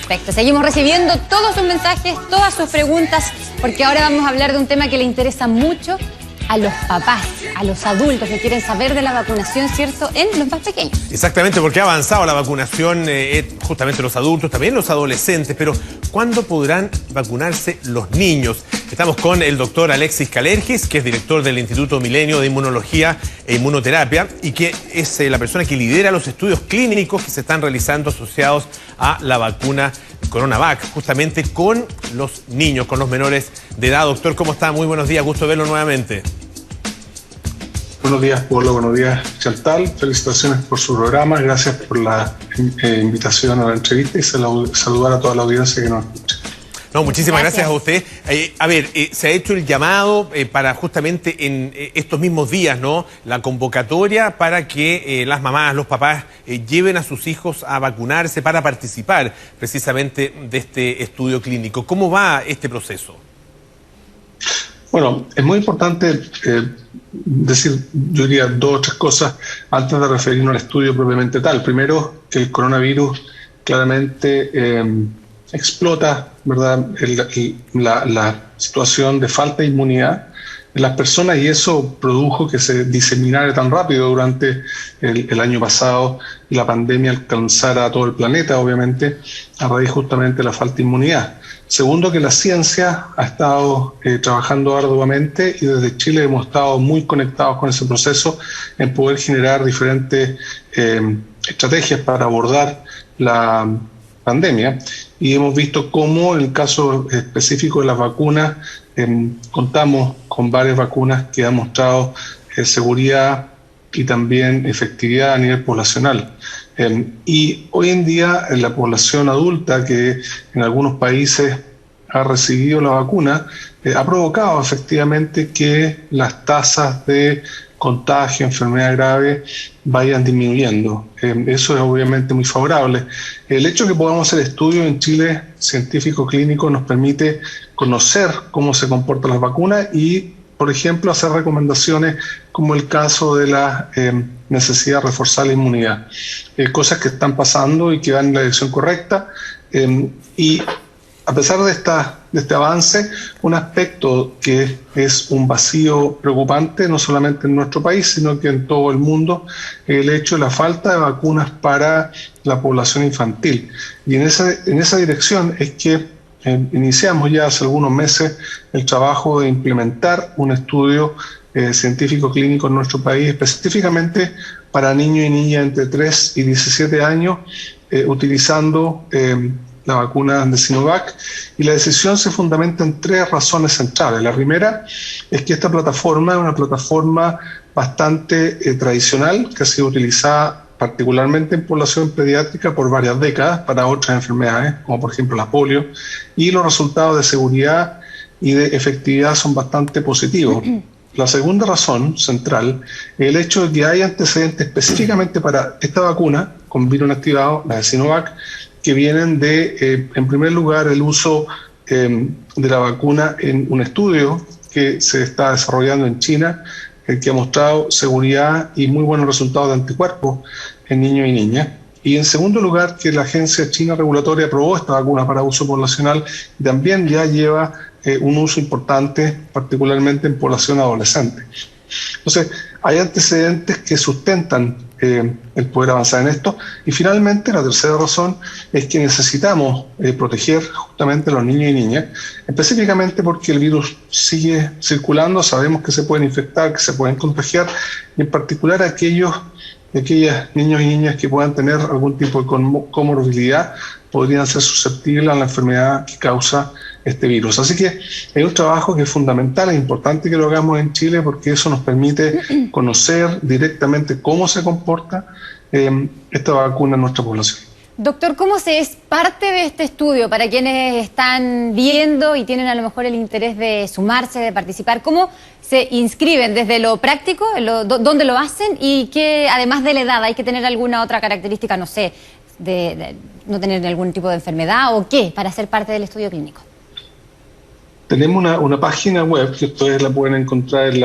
Perfecto. Seguimos recibiendo todos sus mensajes, todas sus preguntas, porque ahora vamos a hablar de un tema que le interesa mucho a los papás, a los adultos que quieren saber de la vacunación, ¿cierto?, en los más pequeños. Exactamente, porque ha avanzado la vacunación, justamente los adultos, también los adolescentes, pero ¿cuándo podrán vacunarse los niños? Estamos con el doctor Alexis Calergis, que es director del Instituto Milenio de Inmunología e Inmunoterapia y que es la persona que lidera los estudios clínicos que se están realizando asociados a la vacuna Coronavac, justamente con los niños, con los menores de edad. Doctor, ¿cómo está? Muy buenos días, gusto verlo nuevamente. Buenos días, Pablo. Buenos días, Chantal. Felicitaciones por su programa. Gracias por la invitación a la entrevista y saludar a toda la audiencia que nos escucha. No, muchísimas gracias a usted. Se ha hecho el llamado para justamente en estos mismos días, ¿no?, la convocatoria para que las mamás, los papás lleven a sus hijos a vacunarse para participar precisamente de este estudio clínico. ¿Cómo va este proceso? Bueno, es muy importante decir, yo diría, dos o tres cosas antes de referirnos al estudio propiamente tal. Primero, que el coronavirus claramente explota, ¿verdad?, la situación de falta de inmunidad en las personas, y eso produjo que se diseminara tan rápido durante el año pasado y la pandemia alcanzara a todo el planeta, obviamente, a raíz justamente de la falta de inmunidad. Segundo, que la ciencia ha estado trabajando arduamente y desde Chile hemos estado muy conectados con ese proceso en poder generar diferentes estrategias para abordar la pandemia, y hemos visto cómo en el caso específico de las vacunas contamos con varias vacunas que han mostrado seguridad y también efectividad a nivel poblacional. Y hoy en día en la población adulta que en algunos países ha recibido la vacuna ha provocado efectivamente que las tasas de contagio, enfermedad grave vayan disminuyendo. Eso es obviamente muy favorable. El hecho de que podamos hacer estudios en Chile científico-clínico nos permite conocer cómo se comportan las vacunas y, por ejemplo, hacer recomendaciones como el caso de la necesidad de reforzar la inmunidad. Cosas que están pasando y que van en la dirección correcta. Y a pesar de este avance, un aspecto que es un vacío preocupante, no solamente en nuestro país, sino que en todo el mundo, el hecho de la falta de vacunas para la población infantil. Y en esa dirección es que iniciamos ya hace algunos meses el trabajo de implementar un estudio científico clínico en nuestro país, específicamente para niños y niñas entre 3 y 17 años, utilizando la vacuna de Sinovac, y la decisión se fundamenta en tres razones centrales. La primera es que esta plataforma es una plataforma bastante tradicional, que ha sido utilizada particularmente en población pediátrica por varias décadas para otras enfermedades, como por ejemplo la polio, y los resultados de seguridad y de efectividad son bastante positivos. La segunda razón central es el hecho de que hay antecedentes específicamente para esta vacuna con virus inactivado, la de Sinovac, que vienen de, en primer lugar, el uso de la vacuna en un estudio que se está desarrollando en China, que ha mostrado seguridad y muy buenos resultados de anticuerpos en niños y niñas. Y en segundo lugar, que la Agencia China Regulatoria aprobó esta vacuna para uso poblacional y también ya lleva un uso importante, particularmente en población adolescente. Entonces, hay antecedentes que sustentan el poder avanzar en esto. Y finalmente, la tercera razón es que necesitamos proteger justamente a los niños y niñas, específicamente porque el virus sigue circulando, sabemos que se pueden infectar, que se pueden contagiar, y en particular aquellos niños y niñas que puedan tener algún tipo de comorbilidad podrían ser susceptibles a la enfermedad que causa este virus. Así que es un trabajo que es fundamental, es importante que lo hagamos en Chile porque eso nos permite conocer directamente cómo se comporta esta vacuna en nuestra población. Doctor, ¿cómo se es parte de este estudio para quienes están viendo y tienen a lo mejor el interés de sumarse, de participar? ¿Cómo se inscriben desde lo práctico, dónde lo hacen y que además de la edad hay que tener alguna otra característica, no sé, de no tener algún tipo de enfermedad o qué para ser parte del estudio clínico? Tenemos una página web que ustedes la pueden encontrar en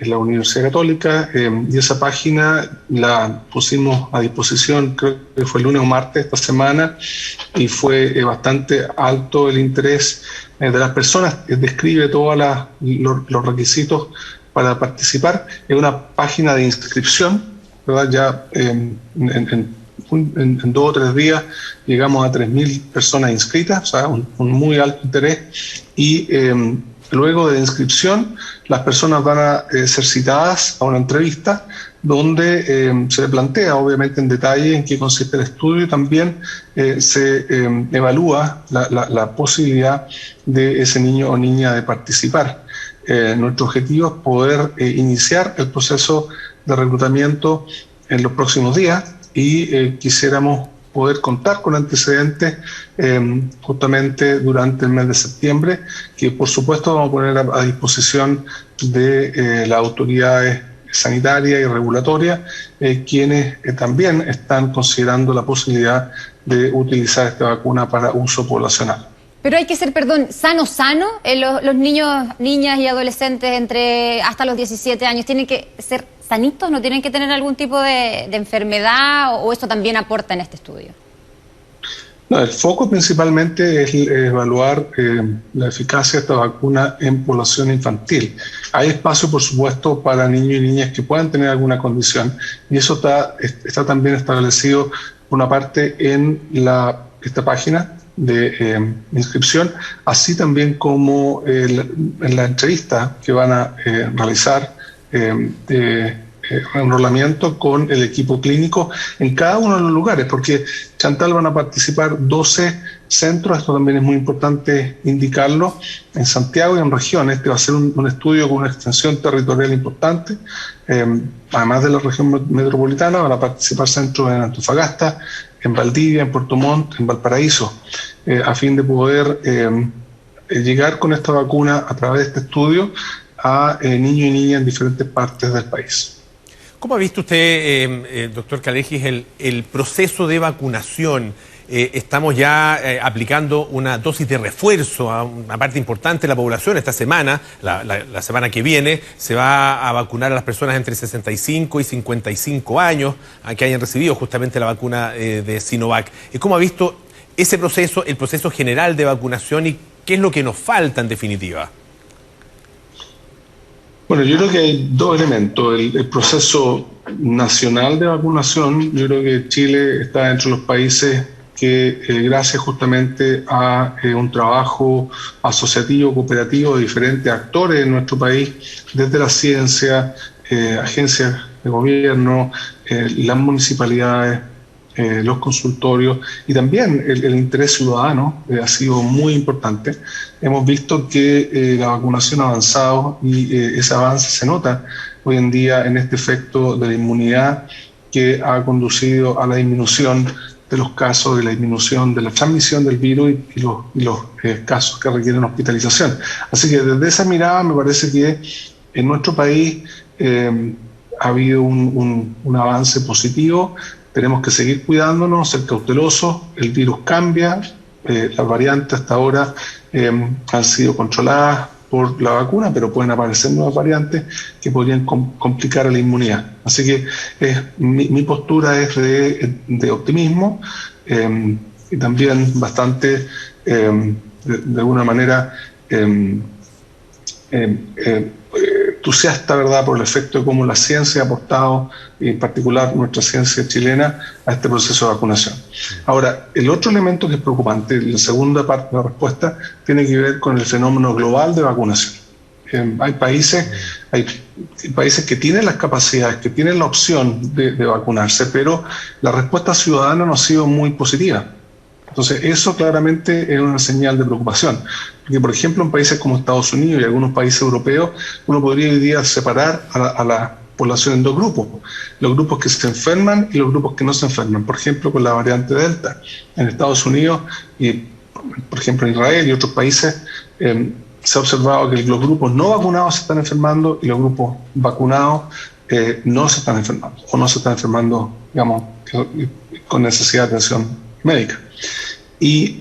la Universidad Católica, y esa página la pusimos a disposición, creo que fue el lunes o martes esta semana, y fue bastante alto el interés de las personas. Describe todos los requisitos para participar. Es una página de inscripción, ¿verdad? Ya en 2 o 3 días llegamos a 3.000 personas inscritas, o sea, un muy alto interés, y luego de la inscripción las personas van a ser citadas a una entrevista donde se le plantea obviamente en detalle en qué consiste el estudio, y también se evalúa la posibilidad de ese niño o niña de participar. Nuestro objetivo es poder iniciar el proceso de reclutamiento en los próximos días, y quisiéramos poder contar con antecedentes justamente durante el mes de septiembre, que por supuesto vamos a poner a disposición de las autoridades sanitarias y regulatorias, quienes también están considerando la posibilidad de utilizar esta vacuna para uso poblacional. Pero hay que ser, sano, los niños, niñas y adolescentes hasta los 17 años tienen que ser sanitos, no tienen que tener algún tipo de enfermedad, o esto también aporta en este estudio. No, el foco principalmente es evaluar la eficacia de esta vacuna en población infantil. Hay espacio, por supuesto, para niños y niñas que puedan tener alguna condición, y eso está también establecido por una parte en esta página de inscripción, así también como en la entrevista que van a realizar de enrolamiento con el equipo clínico en cada uno de los lugares, porque Chantal van a participar 12 centros, esto también es muy importante indicarlo, en Santiago y en región. Este va a ser un estudio con una extensión territorial importante, además de la región metropolitana van a participar centros en Antofagasta, en Valdivia, en Puerto Montt, en Valparaíso, a fin de poder llegar con esta vacuna a través de este estudio a niños y niñas en diferentes partes del país. ¿Cómo ha visto usted, doctor Calergis, el proceso de vacunación? Estamos ya aplicando una dosis de refuerzo a una parte importante de la población. Esta semana, la semana que viene, se va a vacunar a las personas entre 65 y 55 años que hayan recibido justamente la vacuna de Sinovac. ¿Cómo ha visto ese proceso, el proceso general de vacunación, y qué es lo que nos falta en definitiva? Bueno, yo creo que hay dos elementos. El proceso nacional de vacunación, yo creo que Chile está entre los países que gracias justamente a un trabajo asociativo, cooperativo de diferentes actores en nuestro país, desde la ciencia, agencias de gobierno, las municipalidades, los consultorios, y también el interés ciudadano ha sido muy importante. Hemos visto que la vacunación ha avanzado, y ese avance se nota hoy en día en este efecto de la inmunidad que ha conducido a la disminución de los casos, de la disminución de la transmisión del virus y los casos que requieren hospitalización. Así que desde esa mirada me parece que en nuestro país ha habido un avance positivo. Tenemos que seguir cuidándonos, ser cautelosos. El virus cambia, las variantes hasta ahora han sido controladas por la vacuna, pero pueden aparecer nuevas variantes que podrían complicar a la inmunidad. Así que mi postura es de optimismo y también bastante, de alguna manera, entusiasta, ¿verdad?, por el efecto de cómo la ciencia ha aportado, y en particular nuestra ciencia chilena, a este proceso de vacunación. Ahora, el otro elemento que es preocupante, la segunda parte de la respuesta, tiene que ver con el fenómeno global de vacunación. Hay países que tienen las capacidades, que tienen la opción de vacunarse, pero la respuesta ciudadana no ha sido muy positiva. Entonces, eso claramente es una señal de preocupación. Porque, por ejemplo, en países como Estados Unidos y algunos países europeos, uno podría hoy día separar a la población en dos grupos. Los grupos que se enferman y los grupos que no se enferman. Por ejemplo, con la variante Delta. En Estados Unidos y, por ejemplo, en Israel y otros países, se ha observado que los grupos no vacunados se están enfermando y los grupos vacunados no se están enfermando. O no se están enfermando, digamos, con necesidad de atención médica. Y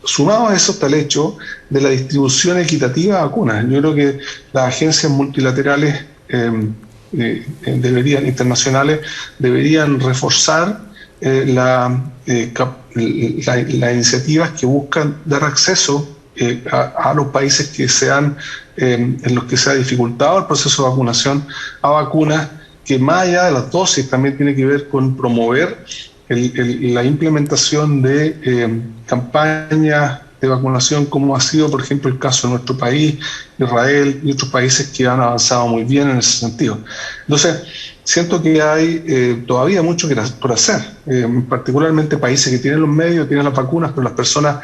sumado a eso está el hecho de la distribución equitativa de vacunas. Yo creo que las agencias multilaterales internacionales deberían reforzar las iniciativas que buscan dar acceso a los países que en los que se ha dificultado el proceso de vacunación a vacunas que, más allá de las dosis, también tiene que ver con promover la implementación de campañas de vacunación, como ha sido, por ejemplo, el caso de nuestro país, Israel y otros países que han avanzado muy bien en ese sentido. Entonces, siento que hay todavía mucho por hacer, particularmente países que tienen los medios, tienen las vacunas, pero las personas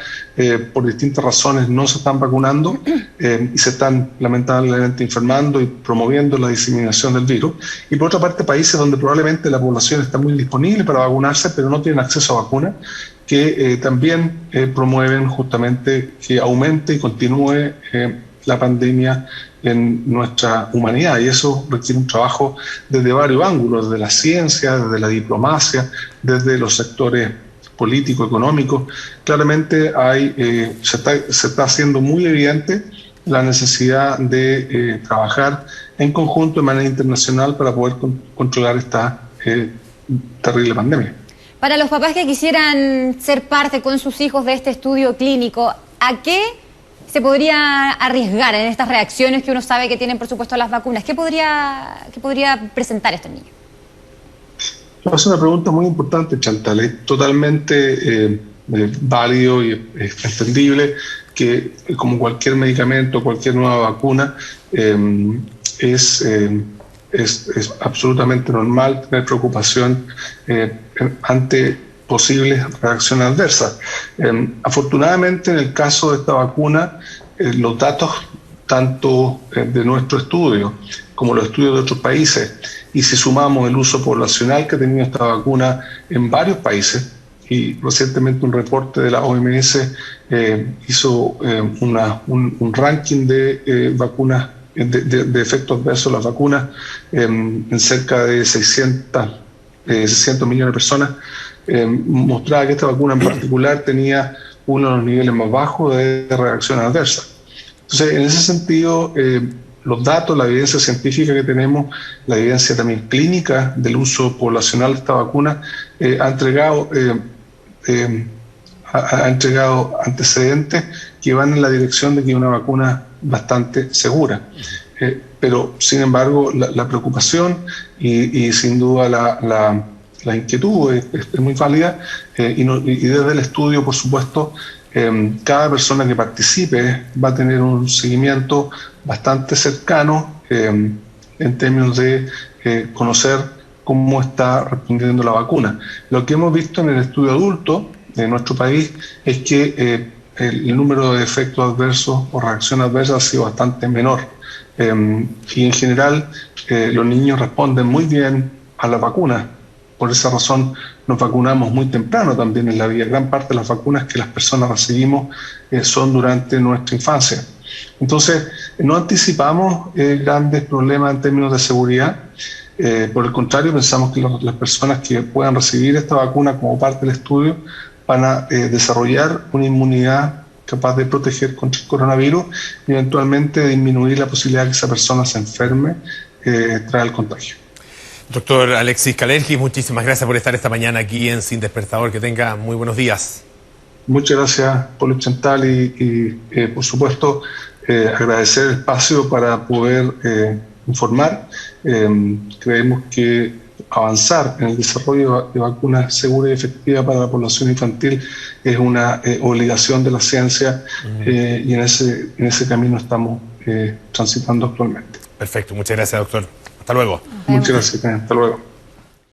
por distintas razones no se están vacunando y se están lamentablemente enfermando y promoviendo la diseminación del virus. Y por otra parte, países donde probablemente la población está muy disponible para vacunarse, pero no tienen acceso a vacunas, que también promueven justamente que aumente y continúe la pandemia en nuestra humanidad, y eso requiere un trabajo desde varios ángulos, desde la ciencia, desde la diplomacia, desde los sectores políticos, económicos. Claramente se está haciendo muy evidente la necesidad de trabajar en conjunto de manera internacional para poder controlar esta terrible pandemia. Para los papás que quisieran ser parte con sus hijos de este estudio clínico, ¿a qué se podría arriesgar en estas reacciones que uno sabe que tienen, por supuesto, las vacunas? ¿Qué podría presentar estos niños? Es una pregunta muy importante, Chantal. Es totalmente válido y entendible que, como cualquier medicamento, cualquier nueva vacuna, es absolutamente normal tener preocupación ante posibles reacciones adversas. Afortunadamente, en el caso de esta vacuna, los datos tanto de nuestro estudio como los estudios de otros países, y si sumamos el uso poblacional que ha tenido esta vacuna en varios países, y recientemente un reporte de la OMS hizo un ranking de vacunas, de efectos adversos de las vacunas en cerca de 600 millones de personas, mostraba que esta vacuna en particular tenía uno de los niveles más bajos de reacciones adversas. Entonces, en ese sentido, los datos, la evidencia científica que tenemos, la evidencia también clínica del uso poblacional de esta vacuna, ha entregado antecedentes que van en la dirección de que es una vacuna bastante segura. Pero, sin embargo, la preocupación y sin duda la inquietud es muy válida, y desde el estudio, por supuesto, cada persona que participe va a tener un seguimiento bastante cercano en términos de conocer cómo está respondiendo la vacuna. Lo que hemos visto en el estudio adulto de nuestro país es que el número de efectos adversos o reacciones adversas ha sido bastante menor, y en general los niños responden muy bien a la vacuna. Por esa razón nos vacunamos muy temprano también en la vida. Gran parte de las vacunas que las personas recibimos son durante nuestra infancia. Entonces, no anticipamos grandes problemas en términos de seguridad. Por el contrario, pensamos que las personas que puedan recibir esta vacuna como parte del estudio van a desarrollar una inmunidad capaz de proteger contra el coronavirus y eventualmente disminuir la posibilidad de que esa persona se enferme tras el contagio. Doctor Alexis Kalergis, muchísimas gracias por estar esta mañana aquí en Sin Despertador. Que tenga muy buenos días. Muchas gracias, Polo Chantal, y por supuesto agradecer el espacio para poder informar. Creemos que avanzar en el desarrollo de vacunas seguras y efectivas para la población infantil es una obligación de la ciencia, y en ese camino estamos transitando actualmente. Perfecto, muchas gracias, doctor. Hasta luego. Muchas gracias, hasta luego.